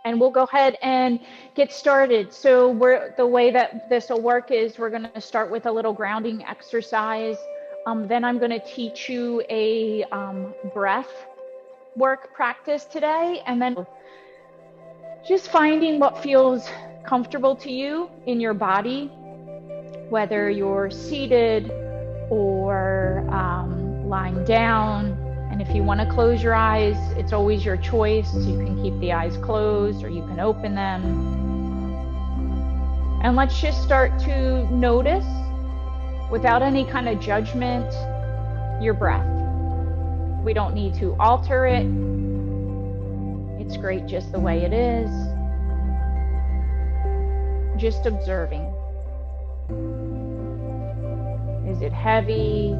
And we'll go ahead and get started. So the way that this will work is we're going to start with a little grounding exercise. Then I'm going to teach you a breath work practice today. And then just finding what feels comfortable to you in your body, whether you're seated or lying down. And if you want to close your eyes, it's always your choice. You can keep the eyes closed or you can open them. And let's just start to notice, without any kind of judgment, your breath. We don't need to alter it. It's great just the way it is. Just observing. Is it heavy,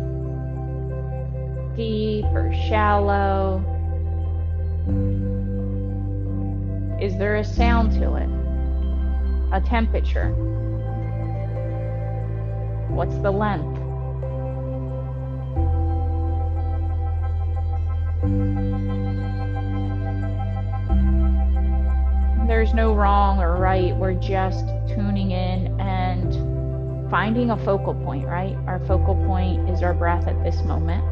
deep, or shallow? Is there a sound to it? A temperature? What's the length? There's no wrong or right. We're just tuning in and finding a focal point, right? Our focal point is our breath at this moment.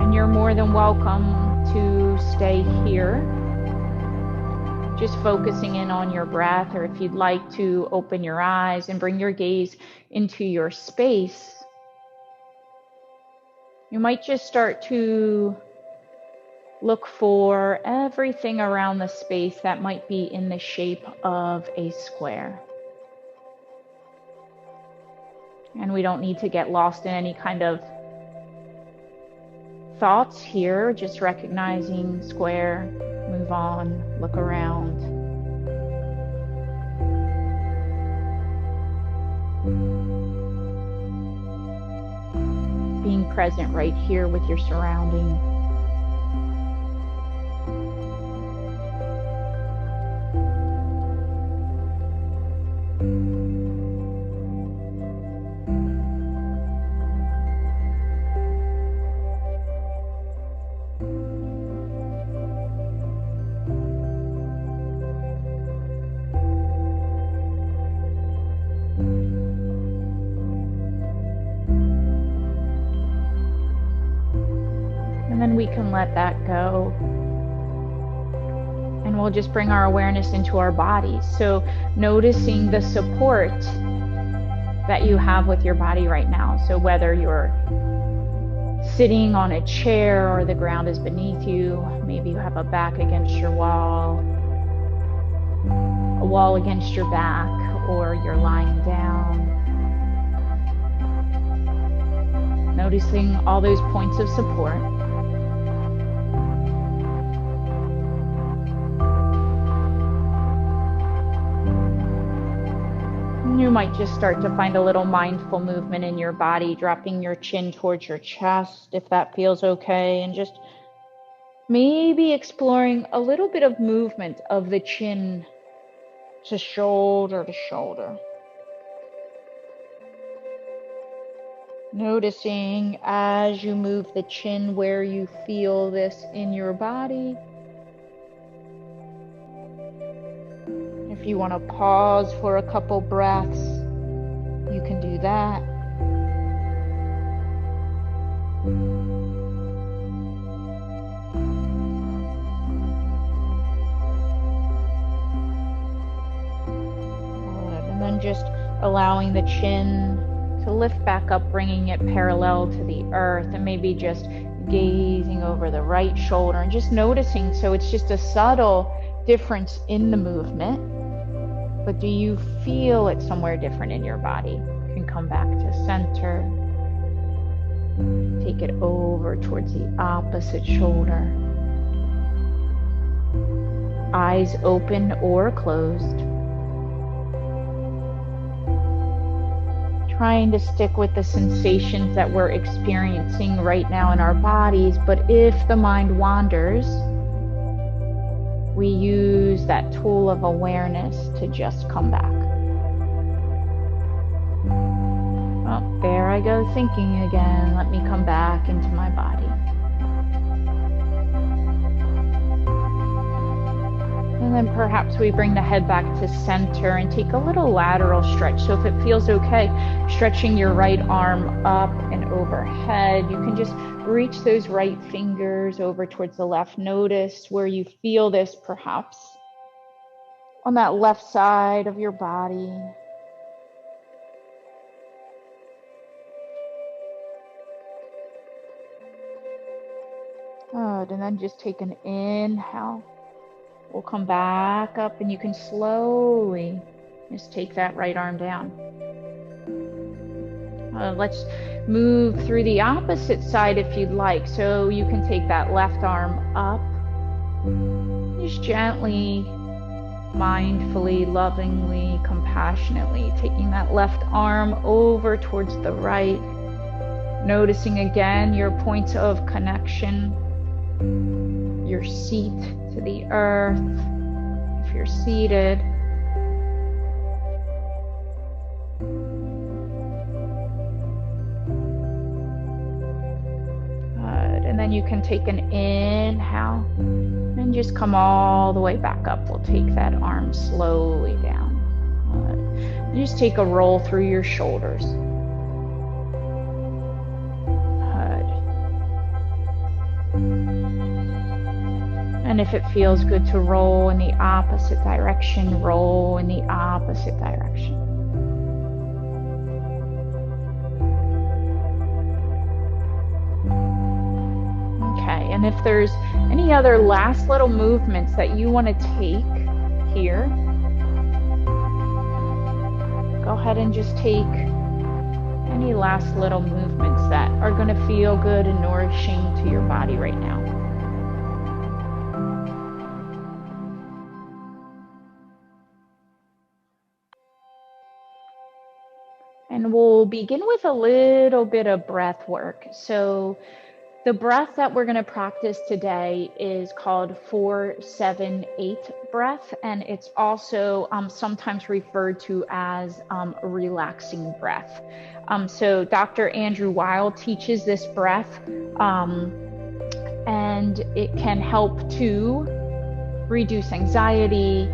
And you're more than welcome to stay here, just focusing in on your breath, or if you'd like to open your eyes and bring your gaze into your space, you might just start to look for everything around the space that might be in the shape of a square. And we don't need to get lost in any kind of thoughts here, just recognizing square, move on, look around. Being present right here with your surrounding. And then we can let that go. And we'll just bring our awareness into our bodies. So noticing the support that you have with your body right now. So whether you're sitting on a chair or the ground is beneath you, maybe you have a back against your wall, a wall against your back, or you're lying down. Noticing all those points of support. You might just start to find a little mindful movement in your body, dropping your chin towards your chest, if that feels okay, and just maybe exploring a little bit of movement of the chin to shoulder to shoulder. Noticing as you move the chin where you feel this in your body. If you want to pause for a couple breaths, you can do that. Good. And then just allowing the chin to lift back up, bringing it parallel to the earth, and maybe just gazing over the right shoulder and just noticing. So it's just a subtle difference in the movement. But do you feel it somewhere different in your body? You can come back to center. Take it over towards the opposite shoulder. Eyes open or closed. Trying to stick with the sensations that we're experiencing right now in our bodies. But if the mind wanders, we use that tool of awareness to just come back. Oh, there I go thinking again. Let me come back into my body. And then perhaps we bring the head back to center and take a little lateral stretch. So if it feels okay, stretching your right arm up and overhead, you can just reach those right fingers over towards the left. Notice where you feel this, perhaps on that left side of your body. Good, and then just take an inhale. We'll come back up and you can slowly just take that right arm down. Let's move through the opposite side if you'd like. So you can take that left arm up, just gently, mindfully, lovingly, compassionately, taking that left arm over towards the right, noticing again your points of connection, your seat to the earth, if you're seated. Good. And then you can take an inhale and just come all the way back up. We'll take that arm slowly down. Good. And just take a roll through your shoulders. And if it feels good to roll in the opposite direction, roll in the opposite direction. Okay, and if there's any other last little movements that you want to take here, go ahead and just take any last little movements that are going to feel good and nourishing to your body right now. And we'll begin with a little bit of breath work. So the breath that we're going to practice today is called 4-7-8 breath, and it's also sometimes referred to as a relaxing breath. So Dr. Andrew Weil teaches this breath, and it can help to reduce anxiety.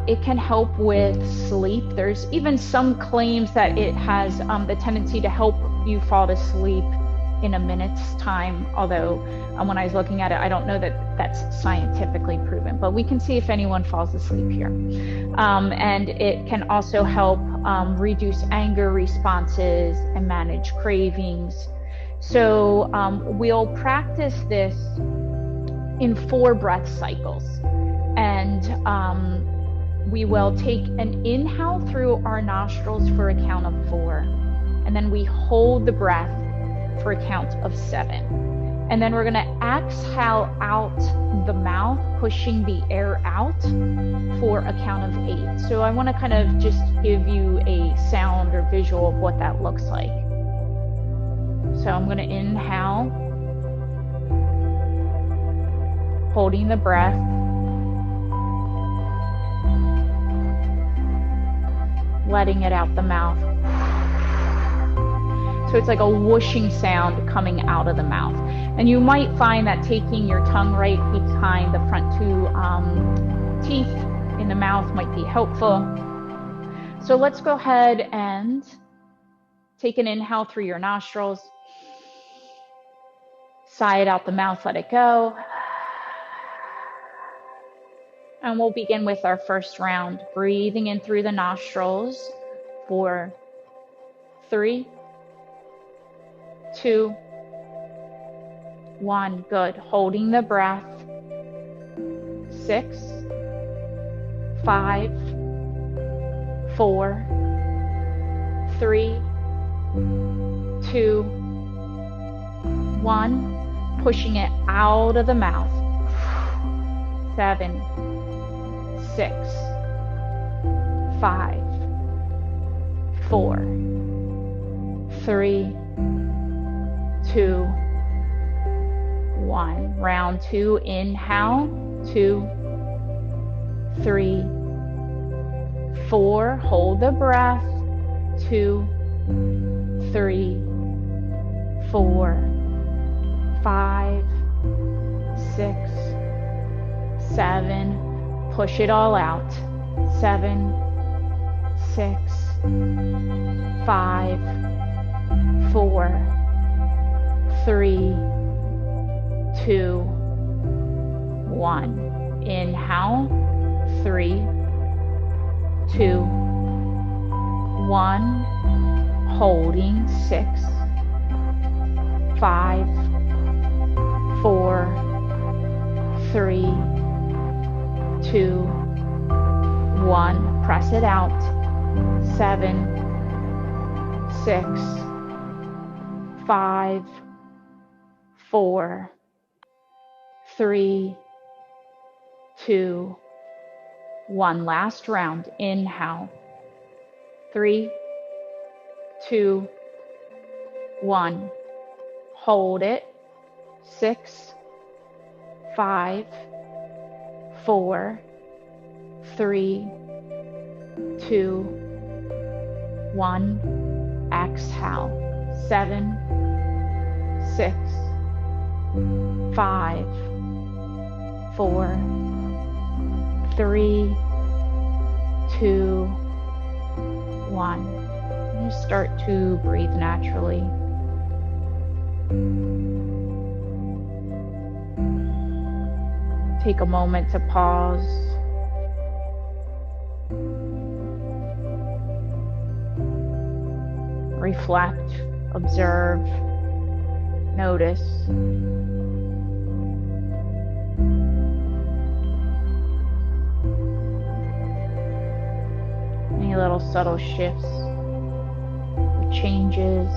It can help with sleep. There's even some claims that it has the tendency to help you fall asleep in a minute's time, although when I was looking at it, I don't know that that's scientifically proven, but we can see if anyone falls asleep here. And it can also help reduce anger responses and manage cravings. So we'll practice this in 4 breath cycles. And we will take an inhale through our nostrils for a count of 4. And then we hold the breath for a count of 7. And then we're going to exhale out the mouth, pushing the air out for a count of 8. So I want to kind of just give you a sound or visual of what that looks like. So I'm going to inhale, holding the breath. Letting it out the mouth. So it's like a whooshing sound coming out of the mouth. And you might find that taking your tongue right behind the front 2 teeth in the mouth might be helpful. So let's go ahead and take an inhale through your nostrils. Sigh it out the mouth, let it go. And we'll begin with our first round, breathing in through the nostrils for 3, 2, 1. Good. Holding the breath. 6, 5, 4, 3, 2, 1. Pushing it out of the mouth. 7, 6, 5, 4, 3, 2, 1. Round 2, inhale, 2, 3, 4, hold the breath, 2, 3, 4, 5, 6, 7, push it all out, 7, 6, 5, 4, 3, 2, 1. Inhale, 3, 2, 1, holding, 6, 5, 4, 3, 2, 1, press it out, 7, 6, 5, 4, 3, 2, 1. Last round. Inhale. 3, 2, 1. Hold it. 6, 5, 4, 3, 2, 1. Exhale. 7, 6, 5, 4, 3, 2, 1. And just start to breathe naturally. Take a moment to pause. Reflect, observe, notice. Any little subtle shifts or changes.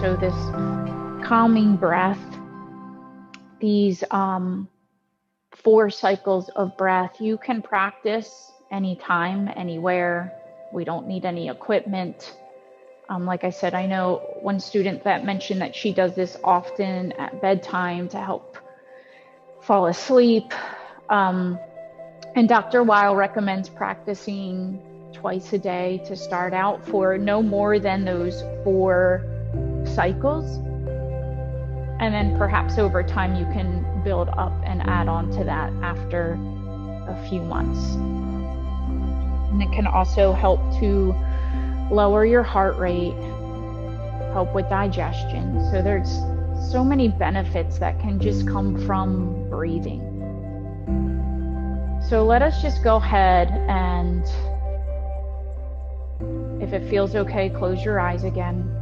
So this calming breath, these 4 cycles of breath, you can practice anytime, anywhere. We don't need any equipment. Like I said, I know one student that mentioned that she does this often at bedtime to help fall asleep. And Dr. Weil recommends practicing twice a day to start out for no more than those 4 cycles, and then perhaps over time you can build up and add on to that after a few months. And it can also help to lower your heart rate, help with digestion. So there's so many benefits that can just come from breathing. So let us just go ahead and, if it feels okay, close your eyes again.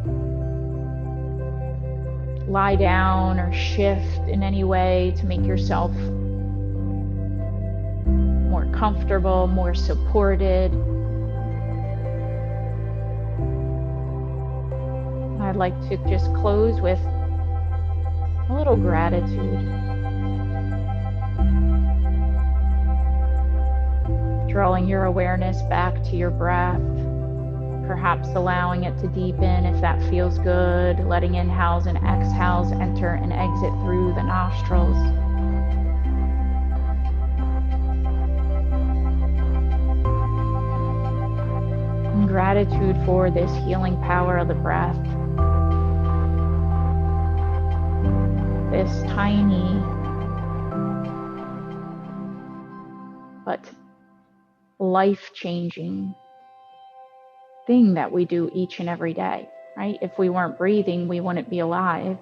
Lie down or shift in any way to make yourself more comfortable, more supported. I'd like to just close with a little gratitude. Drawing your awareness back to your breath. Perhaps allowing it to deepen if that feels good, letting inhales and exhales enter and exit through the nostrils. And gratitude for this healing power of the breath. This tiny but life-changing thing that we do each and every day, right? If we weren't breathing, we wouldn't be alive.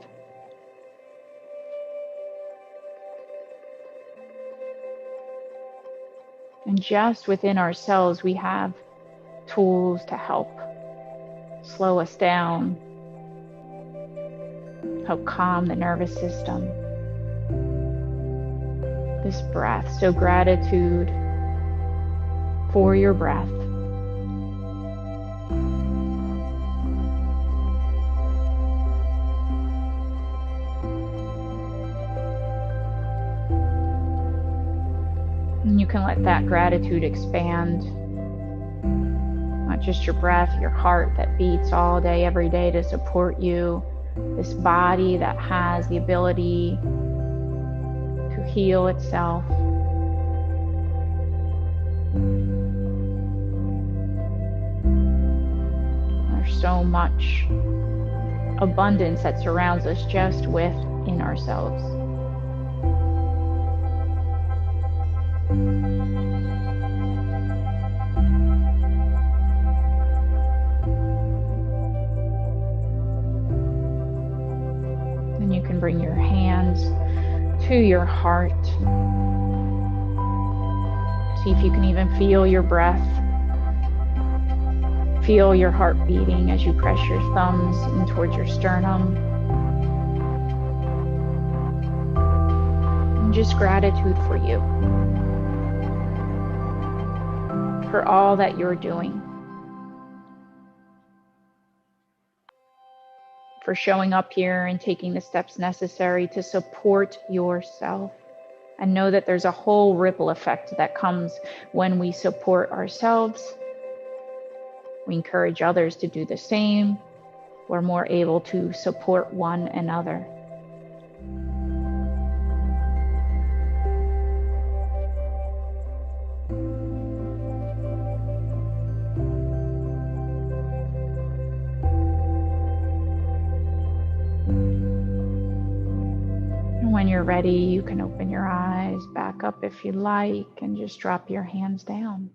And just within ourselves, we have tools to help slow us down, help calm the nervous system. this breath. So gratitude for your breath. And you can let that gratitude expand, not just your breath, your heart that beats all day, every day to support you, this body that has the ability to heal itself. There's so much abundance that surrounds us just within ourselves. And you can bring your hands to your heart. See if you can even feel your breath. Feel your heart beating as you press your thumbs in towards your sternum. And just gratitude for you, for all that you're doing, for showing up here and taking the steps necessary to support yourself. And know that there's a whole ripple effect that comes when we support ourselves. We encourage others to do the same. We're more able to support one another. When you're ready, you can open your eyes back up if you like and just drop your hands down.